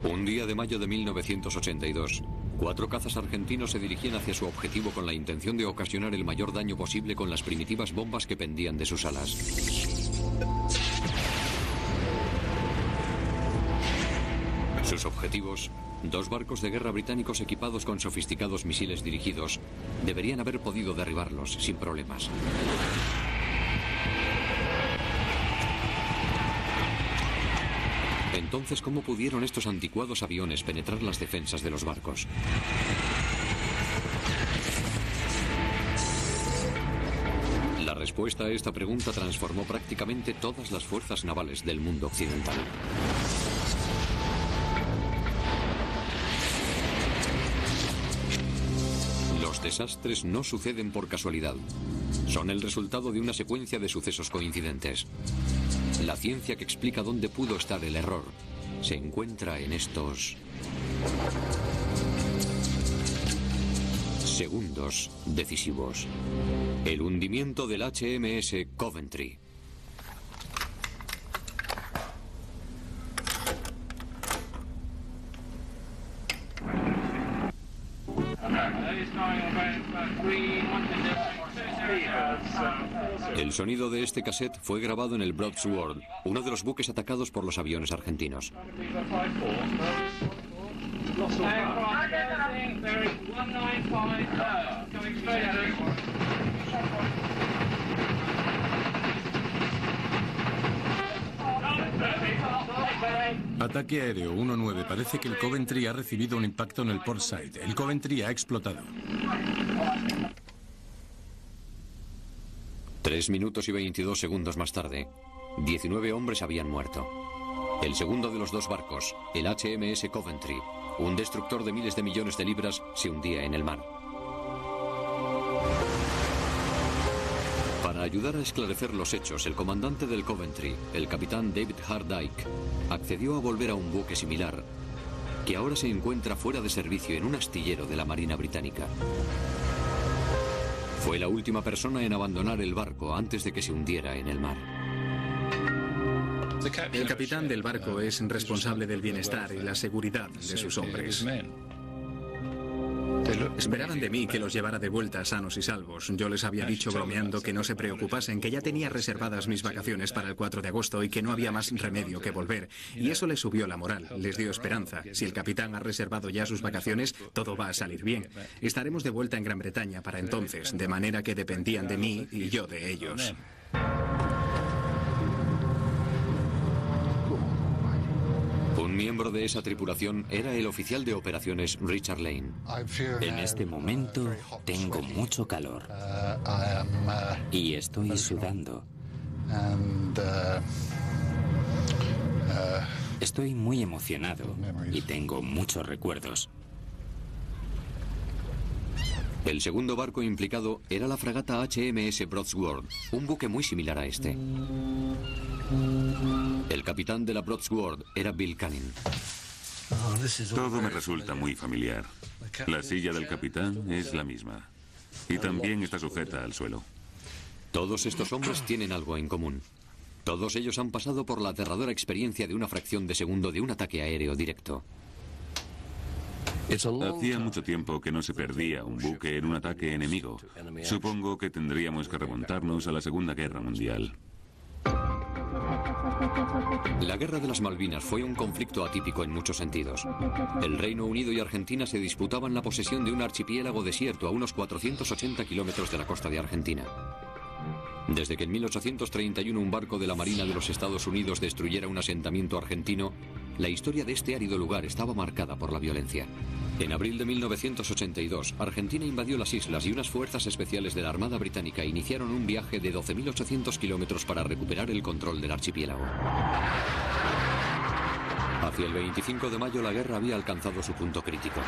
Un día de mayo de 1982, 4 cazas argentinos se dirigían hacia su objetivo con la intención de ocasionar el mayor daño posible con las primitivas bombas que pendían de sus alas. Sus objetivos, 2 barcos de guerra británicos equipados con sofisticados misiles dirigidos, deberían haber podido derribarlos sin problemas. Entonces, ¿cómo pudieron estos anticuados aviones penetrar las defensas de los barcos? La respuesta a esta pregunta transformó prácticamente todas las fuerzas navales del mundo occidental. Los desastres no suceden por casualidad. Son el resultado de una secuencia de sucesos coincidentes. La ciencia que explica dónde pudo estar el error se encuentra en estos segundos decisivos. El hundimiento del HMS Coventry. El sonido de este cassette fue grabado en el Broadsword, uno de los buques atacados por los aviones argentinos. Ataque aéreo 1-9. Parece que el Coventry ha recibido un impacto en el port side. El Coventry ha explotado. 3 minutos y 22 segundos más tarde, 19 hombres habían muerto. El segundo de los 2 barcos, el HMS Coventry, un destructor de miles de millones de libras, se hundía en el mar. Para ayudar a esclarecer los hechos, el comandante del Coventry, el capitán David Hardike, accedió a volver a un buque similar, que ahora se encuentra fuera de servicio en un astillero de la Marina Británica. Fue la última persona en abandonar el barco antes de que se hundiera en el mar. El capitán del barco es responsable del bienestar y la seguridad de sus hombres. Esperaban de mí que los llevara de vuelta sanos y salvos. Yo les había dicho bromeando que no se preocupasen, que ya tenía reservadas mis vacaciones para el 4 de agosto y que no había más remedio que volver. Y eso les subió la moral, les dio esperanza. Si el capitán ha reservado ya sus vacaciones, todo va a salir bien. Estaremos de vuelta en Gran Bretaña para entonces, de manera que dependían de mí y yo de ellos. Un miembro de esa tripulación era el oficial de operaciones Richard Lane. En este momento tengo mucho calor y estoy sudando. Estoy muy emocionado y tengo muchos recuerdos. El segundo barco implicado era la fragata HMS Broadsword, un buque muy similar a este. El capitán de la Broadsword era Bill Canning. Todo me resulta muy familiar. La silla del capitán es la misma. Y también está sujeta al suelo. Todos estos hombres tienen algo en común. Todos ellos han pasado por la aterradora experiencia de una fracción de segundo de un ataque aéreo directo. Hacía mucho tiempo que no se perdía un buque en un ataque enemigo. Supongo que tendríamos que remontarnos a la Segunda Guerra Mundial. La Guerra de las Malvinas fue un conflicto atípico en muchos sentidos. El Reino Unido y Argentina se disputaban la posesión de un archipiélago desierto a unos 480 kilómetros de la costa de Argentina. Desde que en 1831 un barco de la Marina de los Estados Unidos destruyera un asentamiento argentino, la historia de este árido lugar estaba marcada por la violencia. En abril de 1982, Argentina invadió las islas y unas fuerzas especiales de la Armada Británica iniciaron un viaje de 12.800 kilómetros para recuperar el control del archipiélago. Hacia el 25 de mayo la guerra había alcanzado su punto crítico.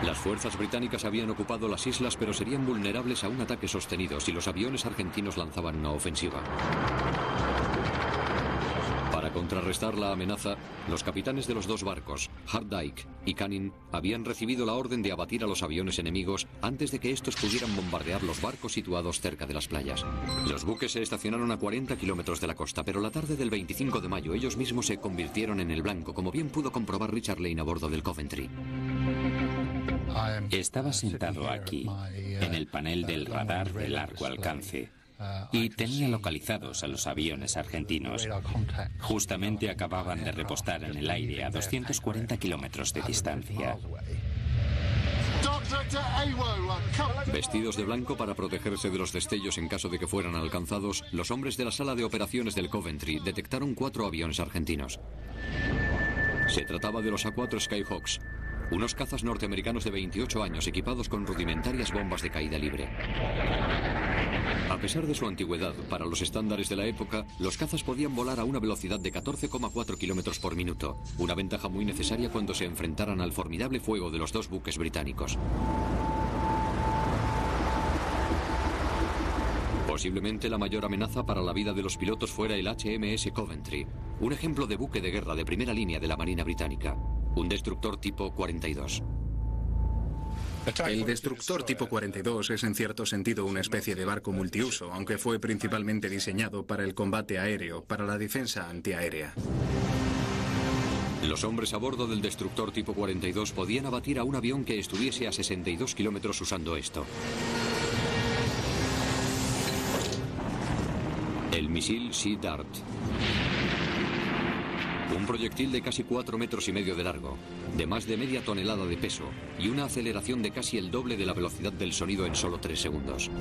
Las fuerzas británicas habían ocupado las islas, pero serían vulnerables a un ataque sostenido si los aviones argentinos lanzaban una ofensiva. Para contrarrestar la amenaza, los capitanes de los dos barcos, Hardike y Canning, habían recibido la orden de abatir a los aviones enemigos antes de que estos pudieran bombardear los barcos situados cerca de las playas. Los buques se estacionaron a 40 kilómetros de la costa, pero la tarde del 25 de mayo ellos mismos se convirtieron en el blanco, como bien pudo comprobar Richard Lane a bordo del Coventry. Estaba sentado aquí, en el panel del radar de largo alcance, y tenía localizados a los aviones argentinos. Justamente acababan de repostar en el aire a 240 kilómetros de distancia. Vestidos de blanco para protegerse de los destellos en caso de que fueran alcanzados, los hombres de la sala de operaciones del Coventry detectaron 4 aviones argentinos. Se trataba de los A-4 Skyhawks, unos cazas norteamericanos de 28 años equipados con rudimentarias bombas de caída libre. A pesar de su antigüedad, para los estándares de la época, los cazas podían volar a una velocidad de 14,4 kilómetros por minuto, una ventaja muy necesaria cuando se enfrentaran al formidable fuego de los dos buques británicos. Posiblemente la mayor amenaza para la vida de los pilotos fuera el HMS Coventry, un ejemplo de buque de guerra de primera línea de la Marina Británica, un destructor tipo 42. El destructor tipo 42 es en cierto sentido una especie de barco multiuso, aunque fue principalmente diseñado para el combate aéreo, para la defensa antiaérea. Los hombres a bordo del destructor tipo 42 podían abatir a un avión que estuviese a 62 kilómetros usando esto. El misil Sea Dart. Un proyectil de casi 4,5 metros de largo, de más de media tonelada de peso y una aceleración de casi el doble de la velocidad del sonido en solo 3 segundos.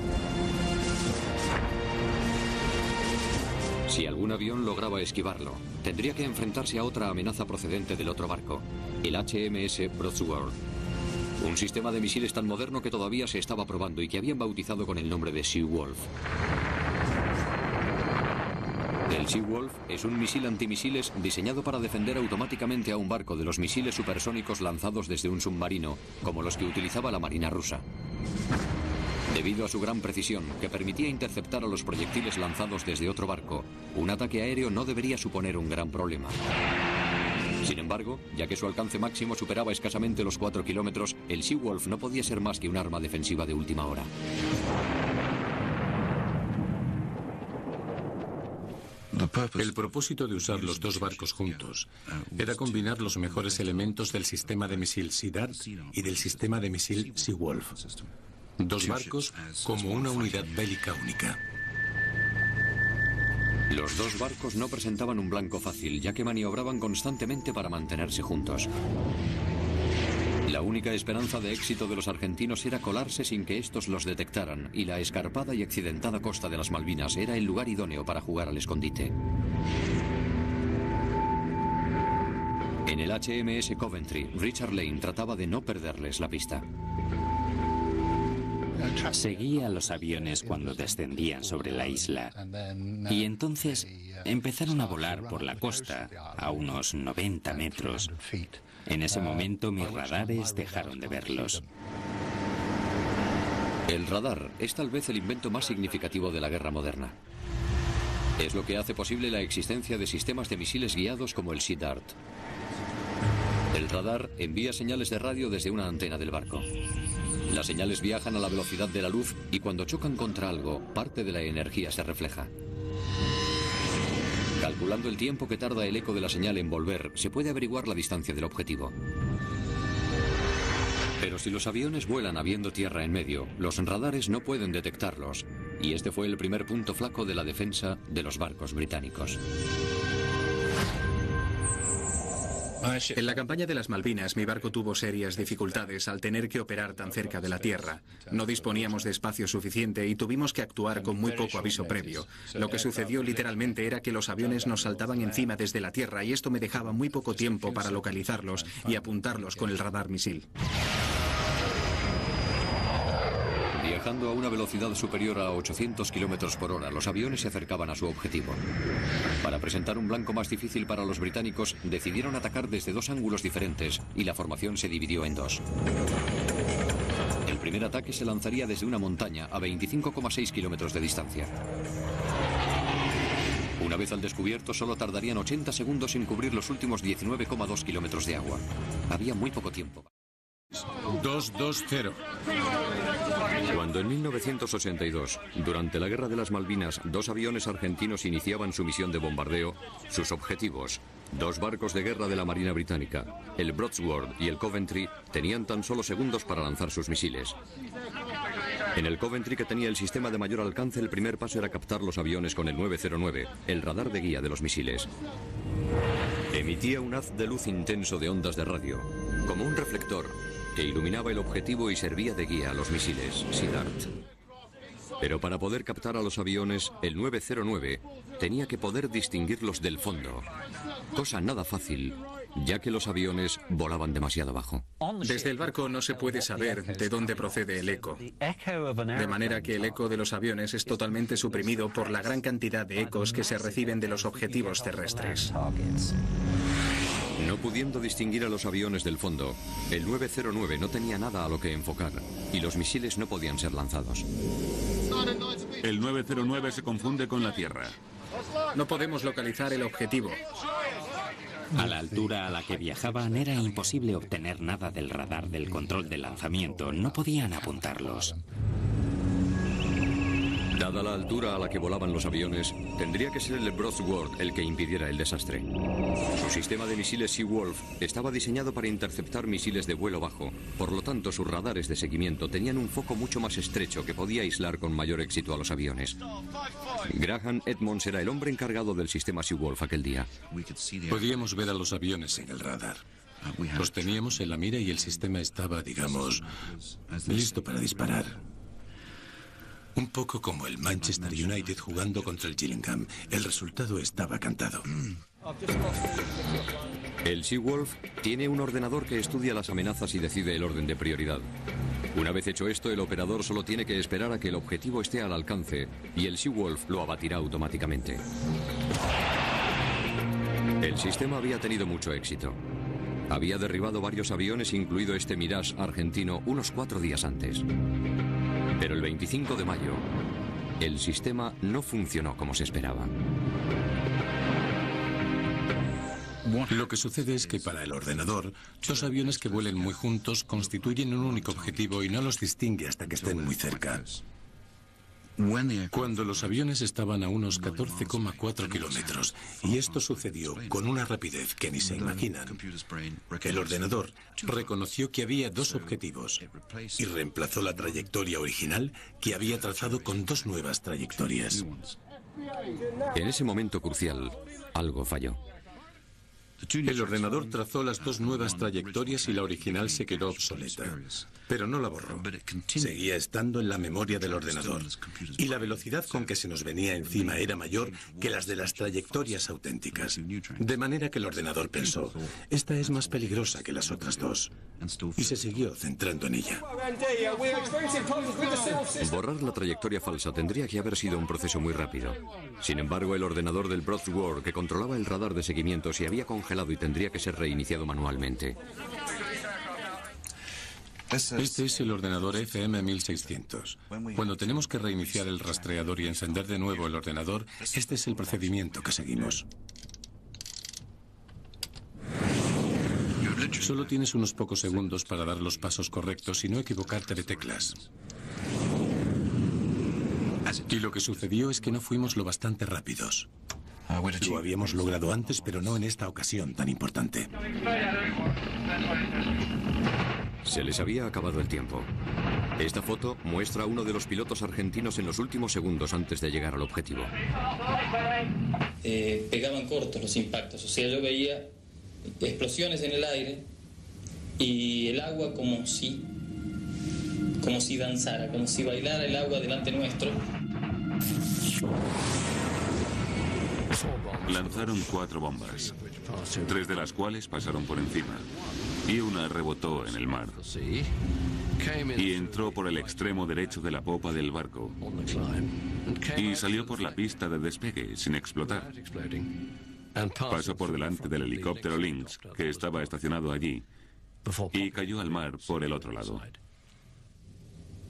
Si algún avión lograba esquivarlo, tendría que enfrentarse a otra amenaza procedente del otro barco, el HMS Broadsword. Un sistema de misiles tan moderno que todavía se estaba probando y que habían bautizado con el nombre de Seawolf. El Seawolf es un misil antimisiles diseñado para defender automáticamente a un barco de los misiles supersónicos lanzados desde un submarino, como los que utilizaba la Marina rusa. Debido a su gran precisión, que permitía interceptar a los proyectiles lanzados desde otro barco, un ataque aéreo no debería suponer un gran problema. Sin embargo, ya que su alcance máximo superaba escasamente los 4 kilómetros, el Seawolf no podía ser más que un arma defensiva de última hora. El propósito de usar los dos barcos juntos era combinar los mejores elementos del sistema de misil Sea Dart y del sistema de misil Seawolf. Dos barcos como una unidad bélica única. Los dos barcos no presentaban un blanco fácil, ya que maniobraban constantemente para mantenerse juntos. La única esperanza de éxito de los argentinos era colarse sin que estos los detectaran, y la escarpada y accidentada costa de las Malvinas era el lugar idóneo para jugar al escondite. En el HMS Coventry, Richard Lane trataba de no perderles la pista. Seguía a los aviones cuando descendían sobre la isla, y entonces empezaron a volar por la costa a unos 90 metros. En ese momento mis radares dejaron de verlos. El radar es tal vez el invento más significativo de la guerra moderna. Es lo que hace posible la existencia de sistemas de misiles guiados como el Sea Dart. El radar envía señales de radio desde una antena del barco. Las señales viajan a la velocidad de la luz y cuando chocan contra algo, parte de la energía se refleja. Calculando el tiempo que tarda el eco de la señal en volver, se puede averiguar la distancia del objetivo. Pero si los aviones vuelan habiendo tierra en medio, los radares no pueden detectarlos, y este fue el primer punto flaco de la defensa de los barcos británicos. En la campaña de las Malvinas, mi barco tuvo serias dificultades al tener que operar tan cerca de la tierra. No disponíamos de espacio suficiente y tuvimos que actuar con muy poco aviso previo. Lo que sucedió literalmente era que los aviones nos saltaban encima desde la tierra y esto me dejaba muy poco tiempo para localizarlos y apuntarlos con el radar misil. Viajando a una velocidad superior a 800 kilómetros por hora, los aviones se acercaban a su objetivo. Para presentar un blanco más difícil para los británicos, decidieron atacar desde dos ángulos diferentes y la formación se dividió en dos. El primer ataque se lanzaría desde una montaña a 25,6 kilómetros de distancia. Una vez al descubierto, solo tardarían 80 segundos en cubrir los últimos 19,2 kilómetros de agua. Había muy poco tiempo. 2-2-0. Cuando en 1982, durante la Guerra de las Malvinas, 2 aviones argentinos iniciaban su misión de bombardeo, sus objetivos, 2 barcos de guerra de la Marina Británica, el Broadsword y el Coventry, tenían tan solo segundos para lanzar sus misiles. En el Coventry, que tenía el sistema de mayor alcance, el primer paso era captar los aviones con el 909, el radar de guía de los misiles. Emitía un haz de luz intenso de ondas de radio, como un reflector, que iluminaba el objetivo y servía de guía a los misiles SIDART. Pero para poder captar a los aviones, el 909 tenía que poder distinguirlos del fondo, cosa nada fácil, ya que los aviones volaban demasiado bajo. Desde el barco no se puede saber de dónde procede el eco, de manera que el eco de los aviones es totalmente suprimido por la gran cantidad de ecos que se reciben de los objetivos terrestres. No pudiendo distinguir a los aviones del fondo, el 909 no tenía nada a lo que enfocar y los misiles no podían ser lanzados. El 909 se confunde con la Tierra. No podemos localizar el objetivo. A la altura a la que viajaban era imposible obtener nada del radar del control de lanzamiento. No podían apuntarlos. Dada la altura a la que volaban los aviones, tendría que ser el Broadsword el que impidiera el desastre. Su sistema de misiles Seawolf estaba diseñado para interceptar misiles de vuelo bajo, por lo tanto sus radares de seguimiento tenían un foco mucho más estrecho que podía aislar con mayor éxito a los aviones. Graham Edmonds era el hombre encargado del sistema Seawolf aquel día. Podíamos ver a los aviones en el radar. Los teníamos en la mira y el sistema estaba, digamos, listo para disparar. Un poco como el Manchester United jugando contra el Gillingham. El resultado estaba cantado. El Seawolf tiene un ordenador que estudia las amenazas y decide el orden de prioridad. Una vez hecho esto, el operador solo tiene que esperar a que el objetivo esté al alcance y el Seawolf lo abatirá automáticamente. El sistema había tenido mucho éxito. Había derribado varios aviones, incluido este Mirage argentino, unos 4 días antes. Pero el 25 de mayo, el sistema no funcionó como se esperaba. Lo que sucede es que para el ordenador, 2 aviones que vuelen muy juntos constituyen un único objetivo y no los distingue hasta que estén muy cerca. Cuando los aviones estaban a unos 14,4 kilómetros, y esto sucedió con una rapidez que ni se imaginan, el ordenador reconoció que había 2 objetivos y reemplazó la trayectoria original que había trazado con 2 nuevas trayectorias. En ese momento crucial, algo falló. El ordenador trazó las 2 nuevas trayectorias y la original se quedó obsoleta, pero no la borró. Seguía estando en la memoria del ordenador y la velocidad con que se nos venía encima era mayor que las de las trayectorias auténticas. De manera que el ordenador pensó, esta es más peligrosa que las otras 2, y se siguió centrando en ella. Borrar la trayectoria falsa tendría que haber sido un proceso muy rápido. Sin embargo, el ordenador del Broadsword, que controlaba el radar de seguimiento, se había congelado y tendría que ser reiniciado manualmente. Este es el ordenador FM1600. Cuando tenemos que reiniciar el rastreador y encender de nuevo el ordenador, este es el procedimiento que seguimos. Solo tienes unos pocos segundos para dar los pasos correctos y no equivocarte de teclas. Y lo que sucedió es que no fuimos lo bastante rápidos. Lo habíamos logrado antes, pero no en esta ocasión tan importante. Se les había acabado el tiempo. Esta foto muestra a uno de los pilotos argentinos en los últimos segundos antes de llegar al objetivo. Pegaban cortos los impactos, o sea, yo veía explosiones en el aire y el agua como si danzara, como si bailara el agua delante nuestro. Lanzaron 4 bombas, 3 de las cuales pasaron por encima, y una rebotó en el mar, y entró por el extremo derecho de la popa del barco, y salió por la pista de despegue sin explotar. Pasó por delante del helicóptero Lynx, que estaba estacionado allí, y cayó al mar por el otro lado.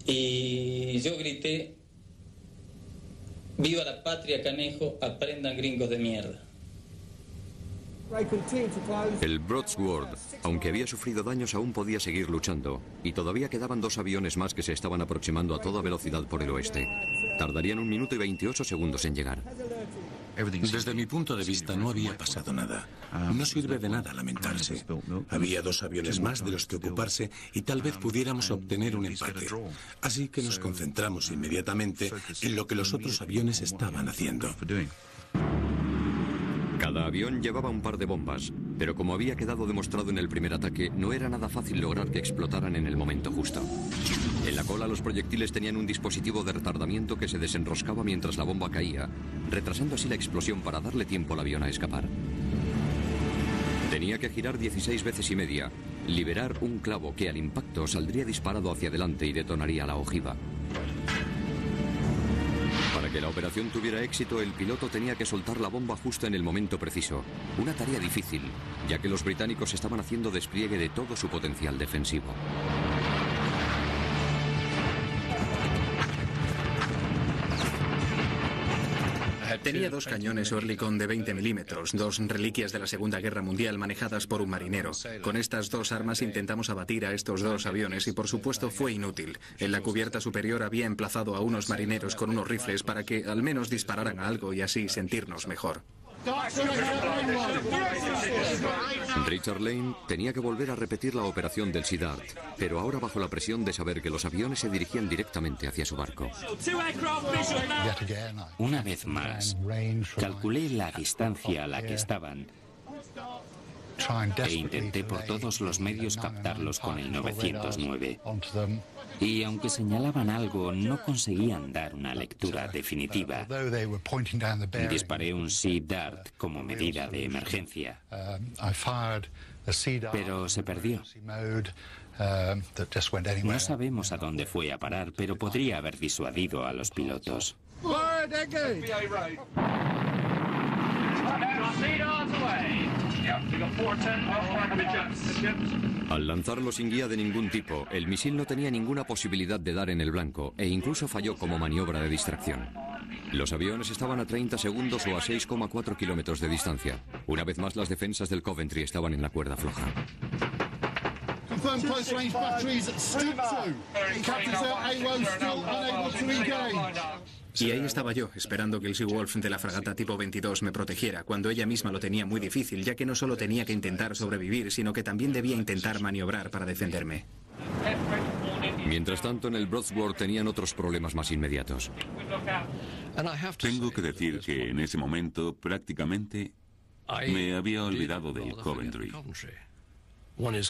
Y yo grité, Viva la patria, canejo, aprendan gringos de mierda. El Broadsword, aunque había sufrido daños, aún podía seguir luchando, y todavía quedaban 2 aviones más que se estaban aproximando a toda velocidad por el oeste. Tardarían 1 minuto y 28 segundos en llegar. Desde mi punto de vista no había pasado nada. No sirve de nada lamentarse. Había 2 aviones más de los que ocuparse y tal vez pudiéramos obtener un empate. Así que nos concentramos inmediatamente en lo que los otros aviones estaban haciendo. Cada avión llevaba un par de bombas, pero como había quedado demostrado en el primer ataque, no era nada fácil lograr que explotaran en el momento justo. En la cola los proyectiles tenían un dispositivo de retardamiento que se desenroscaba mientras la bomba caía, retrasando así la explosión para darle tiempo al avión a escapar. Tenía que girar 16 veces y media, liberar un clavo que al impacto saldría disparado hacia adelante y detonaría la ojiva. Para que la operación tuviera éxito, el piloto tenía que soltar la bomba justo en el momento preciso. Una tarea difícil, ya que los británicos estaban haciendo despliegue de todo su potencial defensivo. Tenía 2 cañones Oerlikon de 20 milímetros, 2 reliquias de la Segunda Guerra Mundial manejadas por un marinero. Con estas 2 armas intentamos abatir a estos 2 aviones y por supuesto fue inútil. En la cubierta superior había emplazado a unos marineros con unos rifles para que al menos dispararan a algo y así sentirnos mejor. Richard Lane tenía que volver a repetir la operación del Sea Dart, pero ahora bajo la presión de saber que los aviones se dirigían directamente hacia su barco. Una vez más, calculé la distancia a la que estaban e intenté por todos los medios captarlos con el 909. Y aunque señalaban algo, no conseguían dar una lectura definitiva. Disparé un Sea Dart como medida de emergencia, pero se perdió. No sabemos a dónde fue a parar, pero podría haber disuadido a los pilotos. Al lanzarlo sin guía de ningún tipo, el misil no tenía ninguna posibilidad de dar en el blanco e incluso falló como maniobra de distracción. Los aviones estaban a 30 segundos o a 6,4 kilómetros de distancia. Una vez más, las defensas del Coventry estaban en la cuerda floja. Y ahí estaba yo, esperando que el Seawolf de la fragata tipo 22 me protegiera, cuando ella misma lo tenía muy difícil, ya que no solo tenía que intentar sobrevivir, sino que también debía intentar maniobrar para defenderme. Mientras tanto, en el Broadsword tenían otros problemas más inmediatos. Tengo que decir que en ese momento prácticamente me había olvidado del Coventry.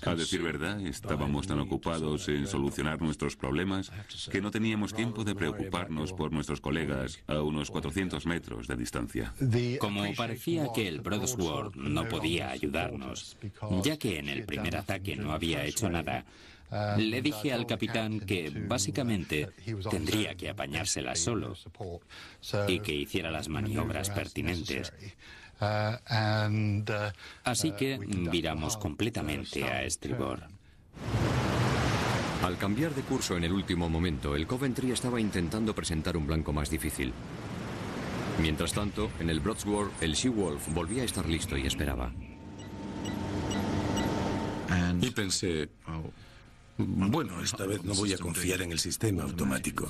A decir verdad, estábamos tan ocupados en solucionar nuestros problemas que no teníamos tiempo de preocuparnos por nuestros colegas a unos 400 metros de distancia. Como parecía que el Broadsword no podía ayudarnos, ya que en el primer ataque no había hecho nada, le dije al capitán que básicamente tendría que apañárselas solo y que hiciera las maniobras pertinentes. Así que viramos completamente a estribor. Al cambiar de curso en el último momento, el Coventry estaba intentando presentar un blanco más difícil. Mientras tanto, en el Broadsword, el Seawolf volvía a estar listo y esperaba. Y pensé, bueno, esta vez no voy a confiar en el sistema automático.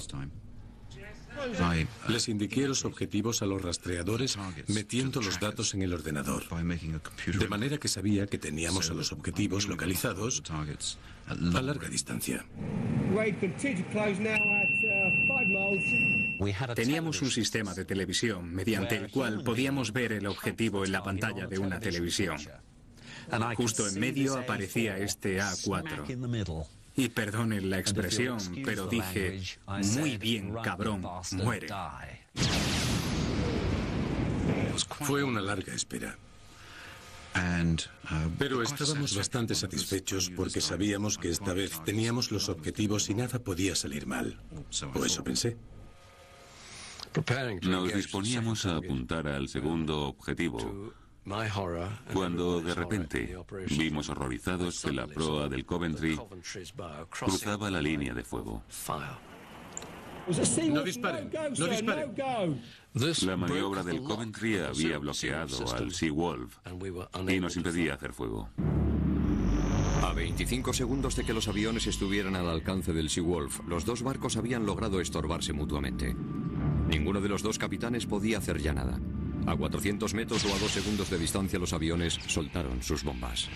Les indiqué los objetivos a los rastreadores metiendo los datos en el ordenador, de manera que sabía que teníamos a los objetivos localizados a larga distancia. Teníamos un sistema de televisión mediante el cual podíamos ver el objetivo en la pantalla de una televisión. Justo en medio aparecía este A4. Y perdonen la expresión, pero dije, muy bien, cabrón, muere. Fue una larga espera. Pero estábamos bastante satisfechos porque sabíamos que esta vez teníamos los objetivos y nada podía salir mal. O eso pensé. Nos disponíamos a apuntar al segundo objetivo, cuando de repente vimos horrorizados que la proa del Coventry cruzaba la línea de fuego. No disparen, no disparen. La maniobra del Coventry había bloqueado al Seawolf y nos impedía hacer fuego. A 25 segundos de que los aviones estuvieran al alcance del Seawolf, los dos barcos habían logrado estorbarse mutuamente. Ninguno de los dos capitanes podía hacer ya nada. A 400 metros o a 2 segundos de distancia los aviones soltaron sus bombas.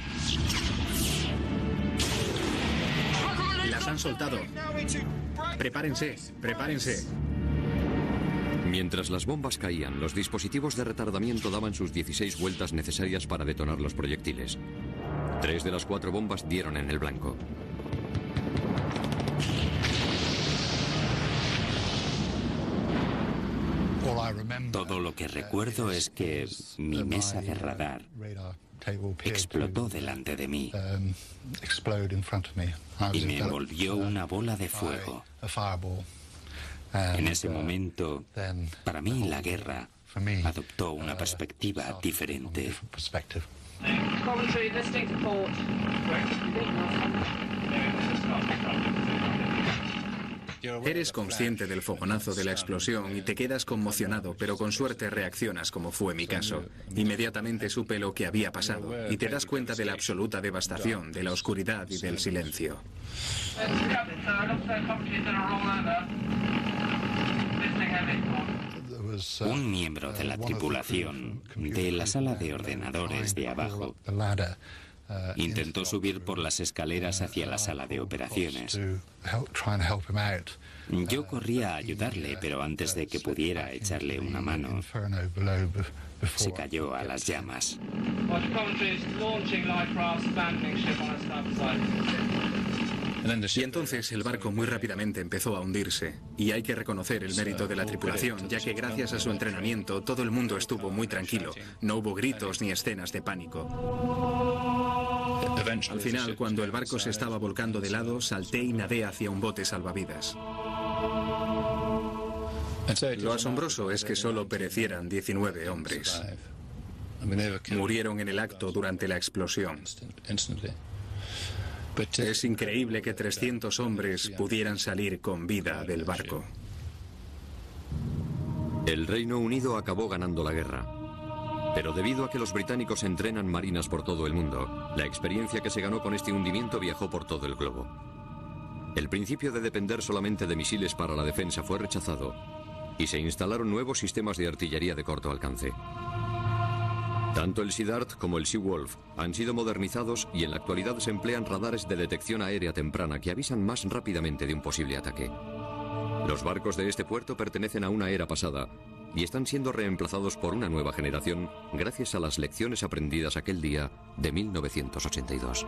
Las han soltado. Prepárense, prepárense. Mientras las bombas caían, los dispositivos de retardamiento daban sus 16 vueltas necesarias para detonar los proyectiles. 3 de las 4 bombas dieron en el blanco. Todo lo que recuerdo es que mi mesa de radar explotó delante de mí y me envolvió una bola de fuego. En ese momento, para mí, la guerra adoptó una perspectiva diferente. Eres consciente del fogonazo de la explosión y te quedas conmocionado, pero con suerte reaccionas como fue mi caso. Inmediatamente supe lo que había pasado y te das cuenta de la absoluta devastación, de la oscuridad y del silencio. Un miembro de la tripulación de la sala de ordenadores de abajo intentó subir por las escaleras hacia la sala de operaciones. Yo corrí a ayudarle, pero antes de que pudiera echarle una mano, se cayó a las llamas. Y entonces el barco muy rápidamente empezó a hundirse. Y hay que reconocer el mérito de la tripulación, ya que gracias a su entrenamiento todo el mundo estuvo muy tranquilo. No hubo gritos ni escenas de pánico. Al final, cuando el barco se estaba volcando de lado, salté y nadé hacia un bote salvavidas. Lo asombroso es que solo perecieran 19 hombres. Murieron en el acto durante la explosión. Es increíble que 300 hombres pudieran salir con vida del barco. El Reino Unido acabó ganando la guerra. Pero debido a que los británicos entrenan marinas por todo el mundo, la experiencia que se ganó con este hundimiento viajó por todo el globo. El principio de depender solamente de misiles para la defensa fue rechazado y se instalaron nuevos sistemas de artillería de corto alcance. Tanto el Sea Dart como el Seawolf han sido modernizados y en la actualidad se emplean radares de detección aérea temprana que avisan más rápidamente de un posible ataque. Los barcos de este puerto pertenecen a una era pasada y están siendo reemplazados por una nueva generación gracias a las lecciones aprendidas aquel día de 1982.